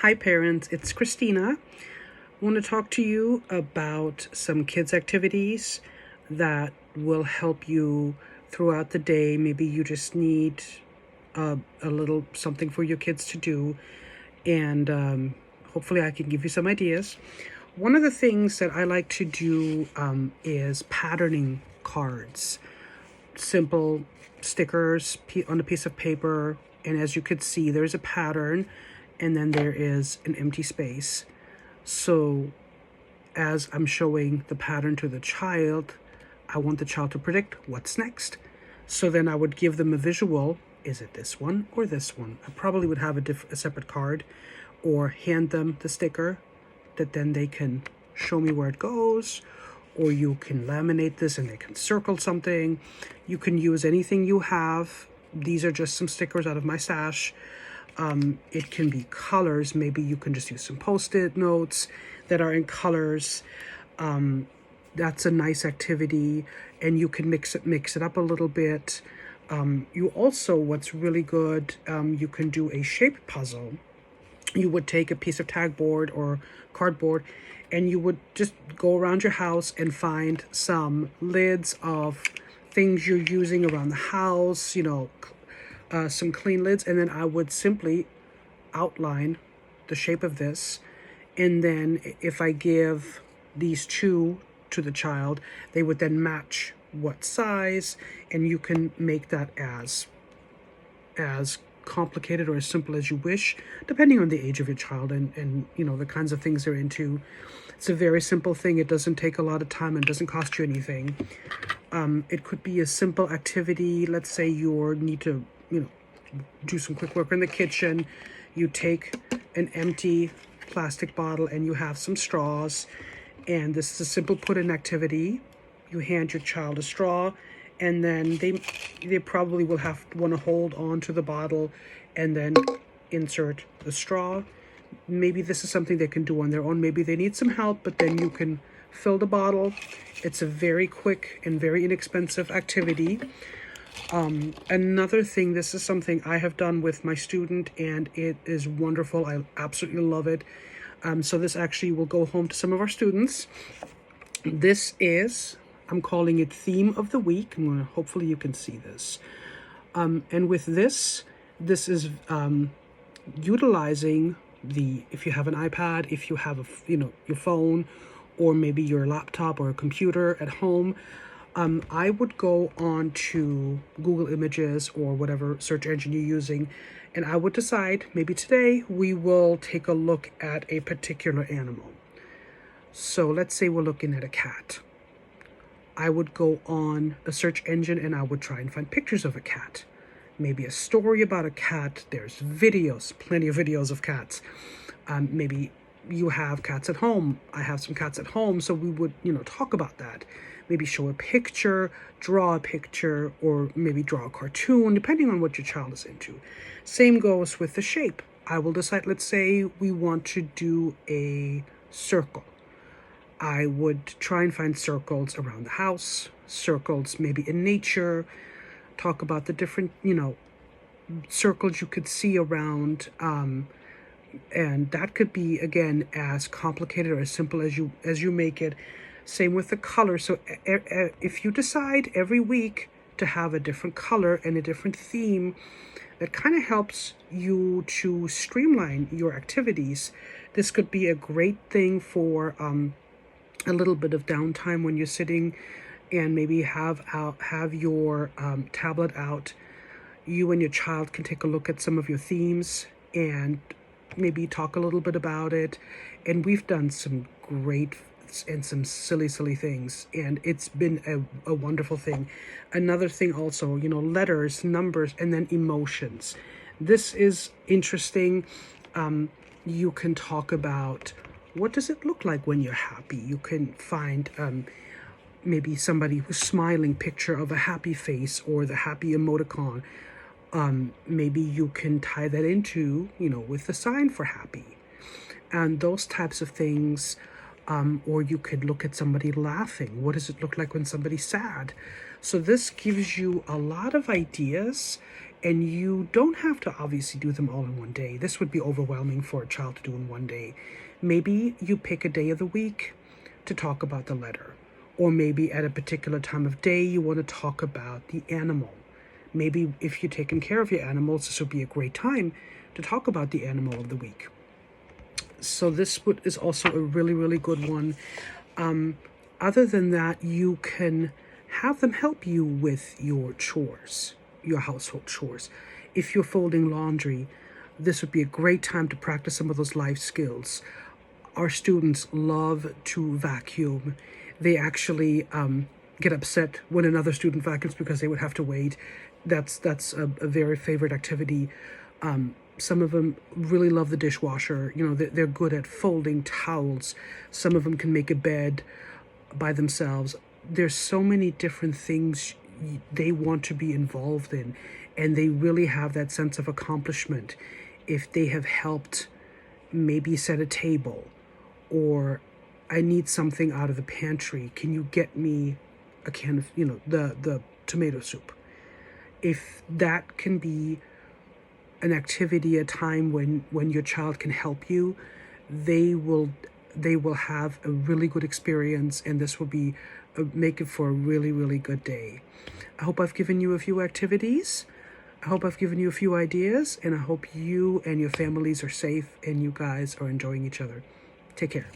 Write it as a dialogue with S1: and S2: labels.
S1: Hi parents, it's Christina. I want to talk to you about some kids activities that will help you throughout the day. Maybe you just need a little something for your kids to do, and hopefully I can give you some ideas. One of the things that I like to do is patterning cards. Simple stickers on a piece of paper, and as you could see, there's a pattern and then there is an empty space. So as I'm showing the pattern to the child, I want the child to predict what's next. So then I would give them a visual. Is it this one or this one? I probably would have a separate card, or hand them the sticker that then they can show me where it goes, or you can laminate this and they can circle something. You can use anything you have. These are just some stickers out of my stash. It can be colors. Maybe you can just use some Post-it notes that are in colors. That's a nice activity, and you can mix it up a little bit. You also, what's really good, you can do a shape puzzle. You would take a piece of tag board or cardboard, and you would just go around your house and find some lids of things you're using around the house, some clean lids, and then I would simply outline the shape of this. And then if I give these two to the child, they would then match what size, and you can make that as complicated or as simple as you wish, depending on the age of your child and the kinds of things they're into. It's a very simple thing. It doesn't take a lot of time and doesn't cost you anything. It could be a simple activity. Let's say you need to do some quick work in the kitchen. You take an empty plastic bottle and you have some straws, and this is a simple put-in activity. You hand your child a straw, and then they probably will want to hold on to the bottle and then insert the straw. Maybe this is something they can do on their own. Maybe they need some help, but then you can fill the bottle. It's a very quick and very inexpensive activity. Another thing, this is something I have done with my student, and it is wonderful. I absolutely love it. So this actually will go home to some of our students. This is, I'm calling it Theme of the Week. Hopefully you can see this. And with this is utilizing if you have an iPad, if you have your phone, or maybe your laptop or a computer at home, I would go on to Google Images or whatever search engine you're using, and I would decide, maybe today we will take a look at a particular animal. So let's say we're looking at a cat. I would go on a search engine and I would try and find pictures of a cat. Maybe a story about a cat. There's videos, plenty of videos of cats. Maybe you have cats at home. I have some cats at home, so we would, talk about that. Maybe show a picture, draw a picture, or maybe draw a cartoon, depending on what your child is into. Same goes with the shape. I will decide, let's say we want to do a circle. I would try and find circles around the house, circles maybe in nature, talk about the different, circles you could see around, and that could be, again, as complicated or as simple as you make it. Same with the color. So if you decide every week to have a different color and a different theme, that kind of helps you to streamline your activities. This could be a great thing for a little bit of downtime when you're sitting and maybe have your tablet out. You and your child can take a look at some of your themes and maybe talk a little bit about it. And we've done some great and some silly things, and it's been a wonderful thing. Another thing also, letters, numbers, and then emotions. This is interesting. You can talk about, what does it look like when you're happy? You can find maybe somebody who's smiling, picture of a happy face or the happy emoticon. Maybe you can tie that into, with the sign for happy, and those types of things. Or you could look at somebody laughing. What does it look like when somebody's sad? So this gives you a lot of ideas, And you don't have to obviously do them all in one day. This would be overwhelming for a child to do in one day. Maybe you pick a day of the week to talk about the letter. Or maybe at a particular time of day, you want to talk about the animal. Maybe if you're taking care of your animals, this would be a great time to talk about the animal of the week. So this is also a really, really good one. Other than that, you can have them help you with your chores, your household chores. If you're folding laundry, this would be a great time to practice some of those life skills. Our students love to vacuum. They actually get upset when another student vacuums because they would have to wait. That's a very favorite activity. Some of them really love the dishwasher. You know, they're good at folding towels. Some of them can make a bed by themselves. There's so many different things they want to be involved in, and they really have that sense of accomplishment if they have helped maybe set a table, or I need something out of the pantry. Can you get me a can of, the tomato soup? If that can be an activity, a time when your child can help you, they will have a really good experience, and this will be make it for a really, really good day. I hope I've given you a few activities. I hope I've given you a few ideas, and I hope you and your families are safe and you guys are enjoying each other. Take care.